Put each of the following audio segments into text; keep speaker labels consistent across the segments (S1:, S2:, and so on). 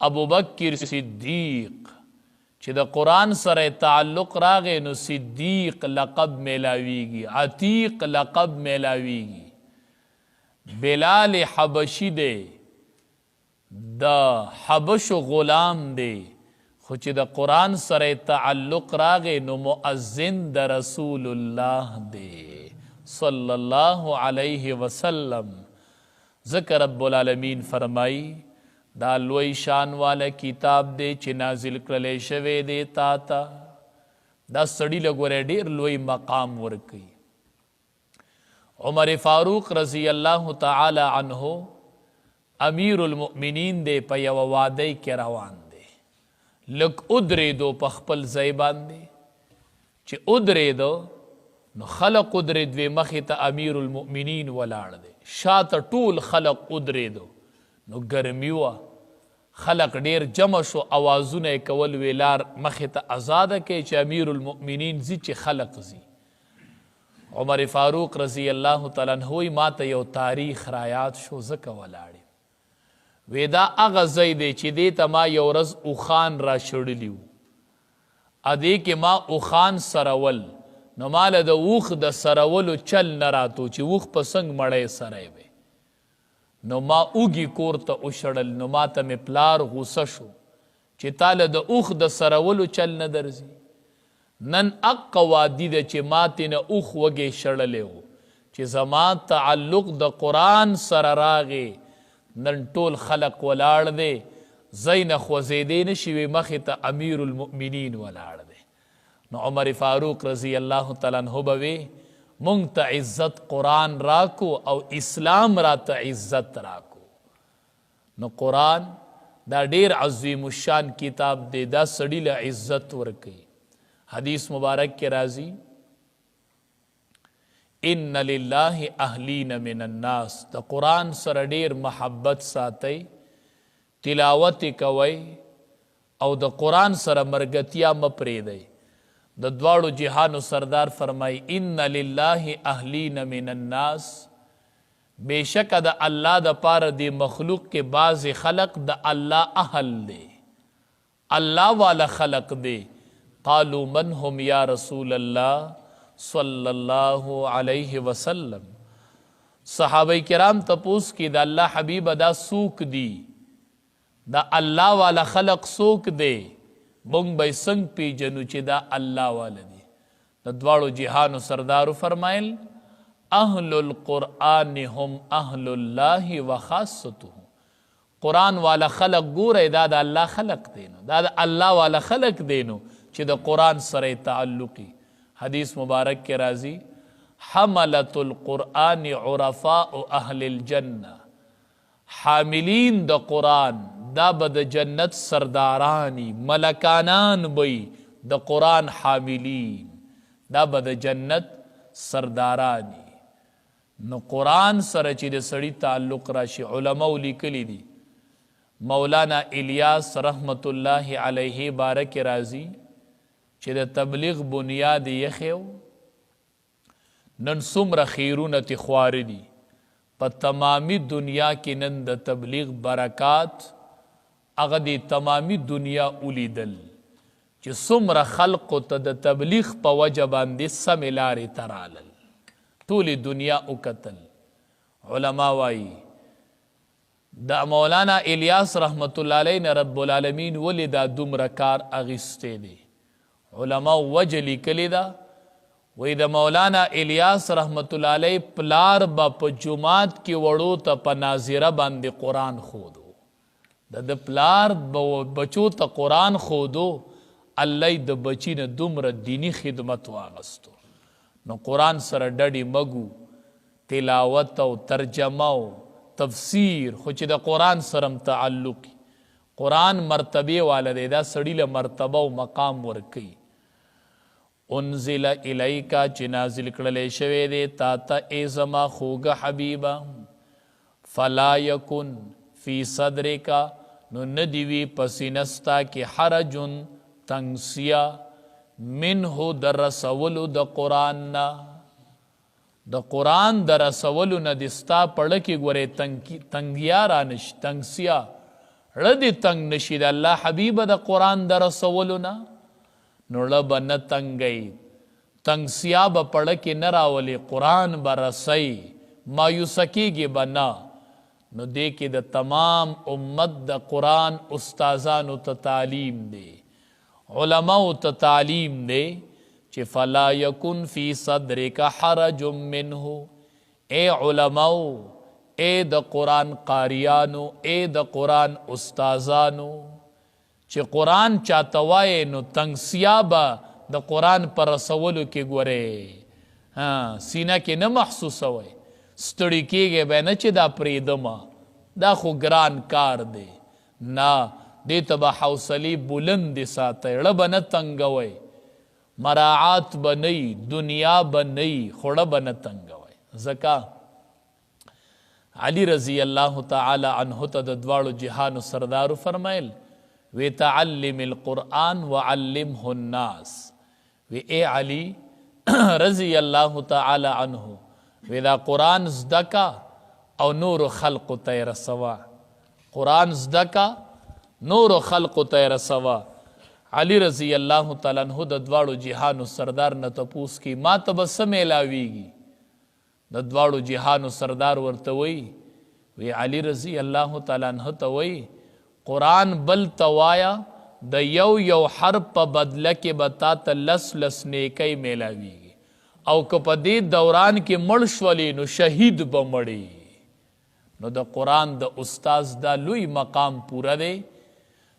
S1: ابو بکر صدیق چې د قرآن سره تعلق راغی نو صدیق لقب میلاویږي، عتیق لقب میلاویږي. بلال حبشی دی، د حبشو غلام دی، خو چې د قرآن سره تعلق راغی نو مؤذن د رسول الله دی صلی الله علیه وسلم. ذکر رب العالمین فرمائی دا لوی شان والا کتاب دی چې نازل کړلی شوی دی تا ته. دا سړي له ګوره ډېر لوی مقام ورکوي. عمر فاروق رضی الله تعالی عنه امیر المؤمنین دی، په یوه وادی کې روان دی. لږ ودرېدو په خپل ځای باندې، چې ودرېدو نو خلق ودرېدوې، مخې ته امیر المؤمنین ولاړ دی، شاته ټول خلق ودرېدو. نو ګرمي وه، خلق ډېر جمع شو، اوازونه یې کول، وی لار مخې ته ازاده کوي چې امیر المؤمنین ځي چې خلق ځي. عمر فاروق رضی الله تعالی عنه وی ما ته یو تاریخ رایاد شو، ځکه ولاړې وی دا هغه ځای دی چې دې ته ما یو ورځ اوښان را شړلي وو، ادې کې ما اوښان سرول، نو ماله د اوښ د سرولو چل نه راتو چې اوښ په څنګ مړی سری وی. نو ما اوږي کور ته وشړل، نو ما ته مې پلار غوسه شو چې تاله د اوښ د سرولو چل نه درځي. نن اقا وادي ده چې ما تېنه اوښ وږی شړلی و، چې زما تعلق د قرآن سره راغی. نن ټول خلق ولاړ دی، ځای نه خوځېدی نه شي، وی مخې ته امیر المؤمنین ولاړ دی. نو عمر فاروق رضی الله تعالی عنه به وی مونږ ته عزت قرآن راکو او اسلام را ته عزت راکو. نو قرآن دا ډیر عظیم الشان کتاب دی، دا سړي له عزت ورکوي. حدیث مبارک کې راځي ان لله اهلین من الناس، د قرآن سره ډیر محبت ساتئ، تلاوت کوئ او د قرآن سره مرګتیا مه پرېږدئ. د دواړو جهانو سردار فرمای ان لله اهلین من الناس، بېشکه د الله د پاره د مخلوق کې بعض خلق د الله اهل دی، الله والا خلق دی. قالوا من هم یا رسول الله صلی الله علیه وسلم. صحابه کرام تپوس کی دا اللہ حبیب دا سوک دی، دا اللہ والا خلق سوک دے، مونږ به څنګه پیژنو چې دا الله والا دی. د دواړو جهانو سردارو فرمایل اهل القرآن هم اهل الله وخاصته. قرآن والا خلق ګوره دا د الله خلق دینو، دا د الله والا خلق دینو چې د قرآن سره تعلقي. حدیث مبارک کې راځي حملت القرآن عرفاء اهل الجنه، حاملین د قرآن دا به د جنت سردارانی، ملکانان بی د قرآن حاملین، دا به د جنت سردارانی. نو قرآن سره چې د سړي تعلق راشي، علماء لیکلی دي. مولانا الیاس رحمت الله علیه بارک راضی چې د تبلیغ بنیاد یخیو، نن څومره خیرونه تی خواره دي په تمامی دنیا کې. نن د تبلیغ برکات هغه د تمامی دنیا ولیدل چې څومره خلقو ته د تبلیغ په وجه باندې سمې لارې ته رالل، ټولې دنیا وکتل. علما وایي د مولانا الیاس رحمت الله علیه نه رب العالمین ولې دا دومره کار اخیستی دی. علما وجه لیکلې ده، وی د مولانا الیاس رحمت الله علیه پلار با په جماعت کې وړو ته په ناظره باندې قرآن خودو، د پلار بچو ته قرآن خودو، الله د بچی نه دومره دینی خدمت واغستو. نو قرآن سره ډډې مګو، تلاوت او ترجمه او تفسیر، خو چې د قرآن سره تعلق، قرآن مرتبه والا دی، دا سړي له مرتبه او مقام ورکوي. انزل الیکا چې نازل کړلی شوی دی تا ته ای زما خوږه حبیبه، فلا یکن فی صدرکا نو ندی وی په سینه ستا کې حرجن تنګسیا، منه د رسولو د قرآن نه، د قرآن د رسولو نه د ستا پړه کې ګورې تنګیا رانش، تنګسیا ردی تنگ نشید اللہ حبیب دا قرآن دا رسولنا نو لب نتنگی تنگ سیاب پڑکی نراولی قرآن برسی مایوسکی گی بنا نو دیکی دا تمام امت دا قرآن استازانو تا تعلیم دے علماء تا تعلیم دے چی فلا یکن فی صدرک حرج منہو اے علماء اے دا قرآن قاریانو اے دا قرآن استازانو چی قرآن چاہتوائے نو تنگ سیابا دا قرآن پر رسولو کی گورے سینہ کی نمحسوس ہوئے ستڑی کی گئے بینا چی دا پریدما دا خو گران کار دے نا دے تبا حوصلی بلند ساتے رب نتنگوئے مراعات بنئی دنیا بنئی خوڑا بنتنگوئے زکا علی رضی اللہ تعالی عنہ تا دوارو جہانو سردارو فرمائل وی تعلم القرآن وعلمہ الناس وی اے علی رضی اللہ تعالی عنہ وی دا قرآن زدکا او نور خلق تیر سوا قرآن زدکا نور خلق تیر سوا علی رضی اللہ تعالی عنہ دا دوارو جہانو سردار نتپوس کی ما تب سمیلاویگی دا دوارو جہانو سردار ورتوئی وی علی رضی اللہ تعالی عنہ توئی قرآن بل توایا دا یو حرف پا بدلک بتا تا لس نیکی میلاویگی او کپا دی دوران کی مرشولی نو شہید بمڑی نو دا قرآن دا استاز دا لوی مقام پورا دے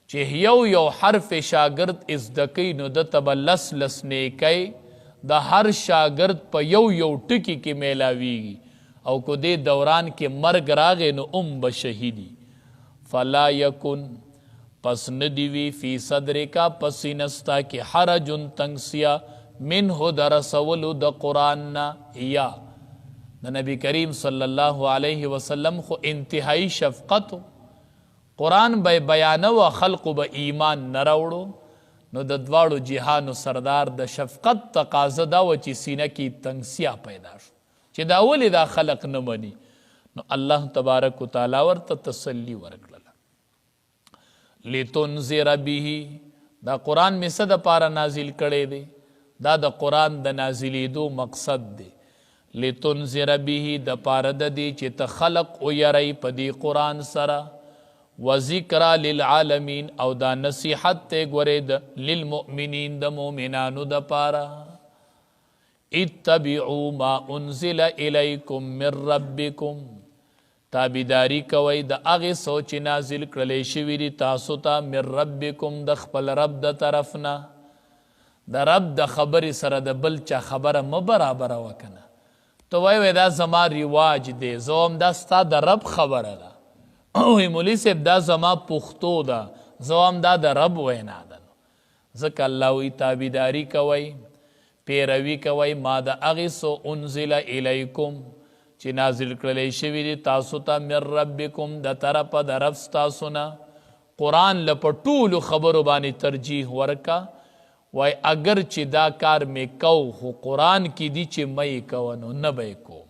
S1: چی یو حرف شاگرد ازدکی نو دا تبا لس نیکی دا ہر شاگرد پا یو ٹکی کی میلاویگی او کو دے دوران کے مرگ راغے نو بشہیدی فلا یکن پس ندیوی فی صدرکا پسینستا کی حرجن تنگسیا منہ دا رسولو دا قرآننا یا دا نبی کریم صلی اللہ علیہ وسلم خو انتہائی شفقتو قرآن بے بیانو خلقو با ایمان نروڑو نو دا دوارو جہانو سردار دا شفقت تقاضا دا وچی سینہ کی تنگسیا پیدا شو چی دا اولی دا خلق نمانی نو اللہ تبارک و تعالی ورطا تسلی ورکللا لِتُنزِرَ بِهِ دا قرآن میں صد پارا نازل کڑے دے دا قرآن دا نازلی دو مقصد دے لِتُنزِرَ بِهِ دا پارا دا دی چی تخلق او یرائی پا دی قرآن سرا وذکرہ للعالمین او دا نصیحت تے گورے دا للمؤمنین دا مومنانو دا پارا اتبعوا ما انزل الیکم من ربکم تابیداری کوئی دا اغی سوچ نازل کرلے شویری تاسو تا من ربکم دا خپل رب دا طرفنا دا رب دا خبری سر دا بلچا خبر مبرابر وکنا تو وی دا زما رواج دے زوام دا ستا دا رب خبر دا اوی مولی سیب دا زما پختو دا زوام دا دا رب وینا دا ذکر اللہ وی تابیداری کوئی پیروی کوئی ما دا اغیسو انزل الیکم چی نازل کرلی شوی دی تاسو تا من ربکم دا طرف دا رب ستاسونا قرآن لپٹول خبرو بانی ترجیح ورکا وائی اگر چی دا کار میں کو خو قرآن کی دی چی مئی کونو نبے کو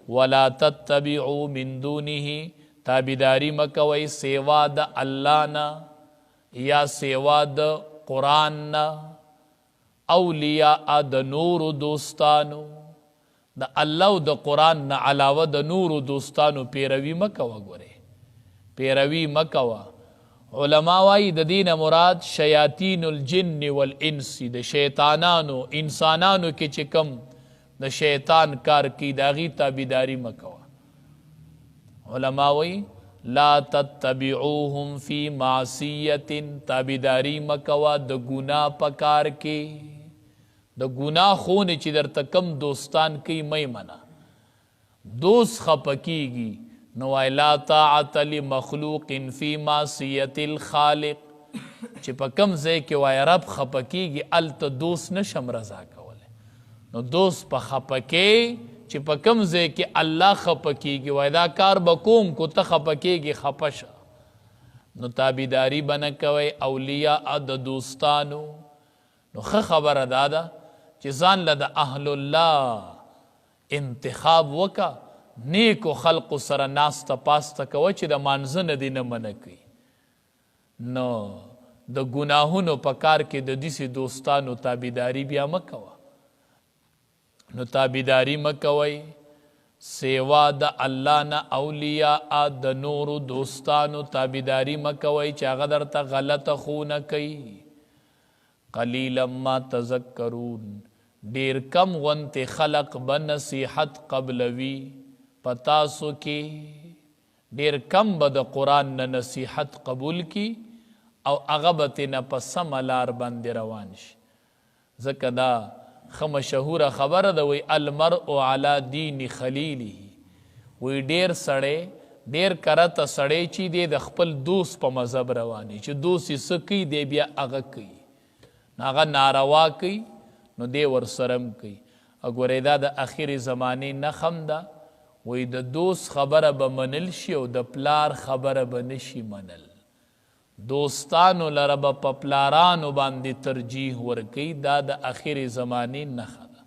S1: ولا تتبعو من دونہی تابیداری مکوئی سیوا دا اللہ نا یا سیوا دا قرآن نا اولیاء دا نور دوستانو دا اللہ دا قرآن نا علاوہ دا نور دوستانو پیروی مکوا گورے پیروی مکوا علماء وائی دا دین مراد شیاطین الجن والانسی دا شیطانانو انسانانو کی چکم دا شیطان کار کی داغی تابیداری مکوا علماء وائی لا تتبعوهم فی معصیت تابیداری مکوا دا گناہ پکار کے دا گناہ خون چی در تکم دوستان کی مئی منا دوست خپکی گی نوائی لا طاعت لمخلوق فی معصیت الخالق چی پا کم زی که وائی رب خپکی گی التا دوست نشم رضا کولے نو دوست پا خپکی چی پا کم زی که اللہ خپکی گی وائی دا کار بکوم کو تا خپکی گی خپشا نو تابیداری بنکوئی اولیاء دا دوستانو نو خبر دادا چی زان لدا اہل اللہ انتخاب وکا نیکو خلق سر ناستا پاستا کوا چی دا مانزن دی نمنکی نو د ګناهونو په کار کې د داسې دوستانو تابعداري بیا مه کوه. نو تابعداري مه کوئ سیوا د الله نه اولیاء د نورو دوستانو تابعداري مه کوئ چې هغه درته غلطه خونه کوي. قلیلا ما تذکرون ډیر کم غونتې خلق به نصیحت قبلوي په تاسو کې. ډیر کم به د قرآن نه نصیحت قبول کی او هغه به ترنه په سمه لار باندې روان شي. ځکه دا ښه مشهوره خبره ده، وی المرء علی دین خلیله. وی ډیر سړی ډیر کرته سړی چې دی د خپل دوست په مذهب رواني، چې دوست یې څه کوي دی بیا هغه کوي، هغه ناروا کوي نو دی ورسره هم کوي. وګورئ دا د اخرې زمانې نښم ده، وی د دوست خبره به منل شي او د پلار خبره به نشي منل. دوستانو لره به په پلارانو باندې ترجیح ورکوي. دا د اخرې زمانې نښه ده.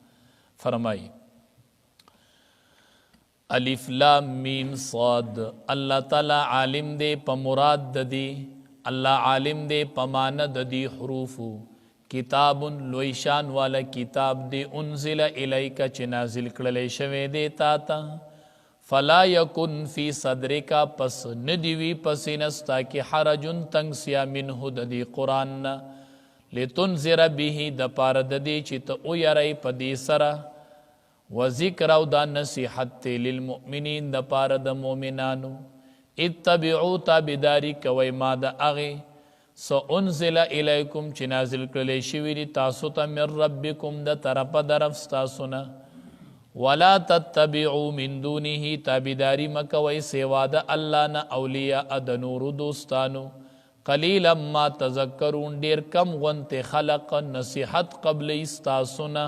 S1: فرمایي الف لام میم صاد. الله تعالی عالم دی په مراد د دی، الله عالم دی په معنی د دی حروفو. کتاب لوی شان والا کتاب دی، انزل الیک چې نازل کړلی شوی دی تا ته. فلا یکن فی صدرک پس ندیوی پس نستا کی حرجن تنگ سیا منه د دی قرآن نا. لتنذر به د پار د دی چې ته او یری په دی سره. و ذکر او دا نصیحت للمؤمنین د پار د مؤمنانو. اتبعو تابعداری کوي ما د اغه سو انزل الیکم چې نازل کړلی شوي دي تاسو ته من ربکم د طرفه درف ستاسو نه. ولا تتبعوا من دونه تابعداری مکوئ سوا د الله نه اولیاء د نورو دوستانو. قلیلا ما تذکرون ډیر کم غونتې خلق نصیحت قبل استاسو نه.